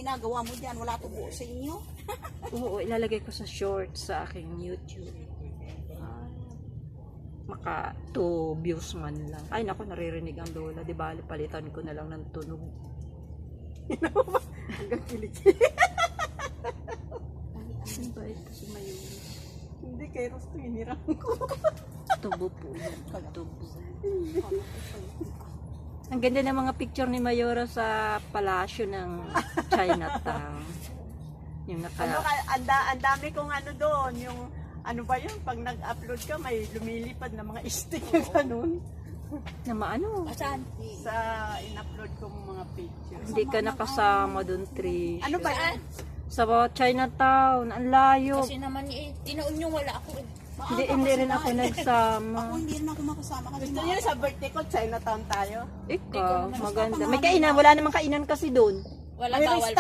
ginagawa mo dyan? Wala tubo sa inyo? Oo, ilalagay ko sa shorts sa aking YouTube. Maka 2 views man lang. Ay naku, naririnig ang lola. Di ba, palitan ko na lang ng tunog. Hanggang kilig. Ano ba ito si Mayura? Hindi, kay Rosto hinirang ko. Tubo po yan. Tubo. Ang ganda ng mga picture ni Mayora sa palasyo ng Chinatown. Yung Ang dami kong ano doon, yung ano ba yun, pag nag-upload ka, may lumilipad na mga stick yung ganun. na maano. Saan? Sa in-upload kong mga pictures. Hindi ka nakasama doon, Trish. Ano ba yan? Sa Chinatown, ang layo. Kasi naman tinoon yung wala ako eh. Hindi rin ako nagsama. Ako hindi rin ako makasama kasi gusto niyo sa birthday ko, Chinatown tayo. Ikaw, maganda. May kainan, wala namang kainan kasi doon. Wala May bawal.